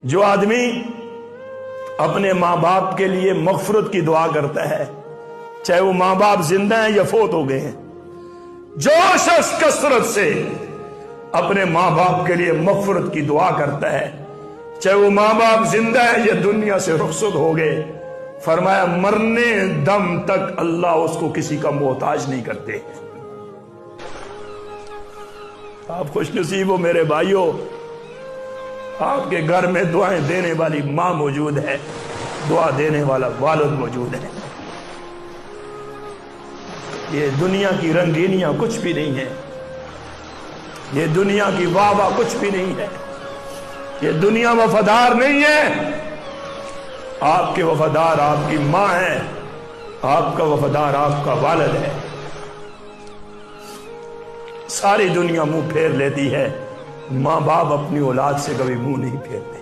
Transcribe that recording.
جو آدمی اپنے ماں باپ کے لیے مغفرت کی دعا کرتا ہے، چاہے وہ ماں باپ زندہ ہیں یا فوت ہو گئے ہیں، جو شخص کثرت سے اپنے ماں باپ کے لیے مغفرت کی دعا کرتا ہے، چاہے وہ ماں باپ زندہ ہے یا دنیا سے رخصت ہو گئے، فرمایا مرنے دم تک اللہ اس کو کسی کا محتاج نہیں کرتے۔ آپ خوش نصیب ہو میرے بھائیوں، آپ کے گھر میں دعائیں دینے والی ماں موجود ہے، دعا دینے والا والد موجود ہے۔ یہ دنیا کی رنگینیاں کچھ بھی نہیں ہے، یہ دنیا کی واہ واہ کچھ بھی نہیں ہے، یہ دنیا وفادار نہیں ہے۔ آپ کے وفادار آپ کی ماں ہے، آپ کا وفادار آپ کا والد ہے۔ ساری دنیا منہ پھیر لیتی ہے، ماں باپ اپنی اولاد سے کبھی منہ نہیں پھیرتے۔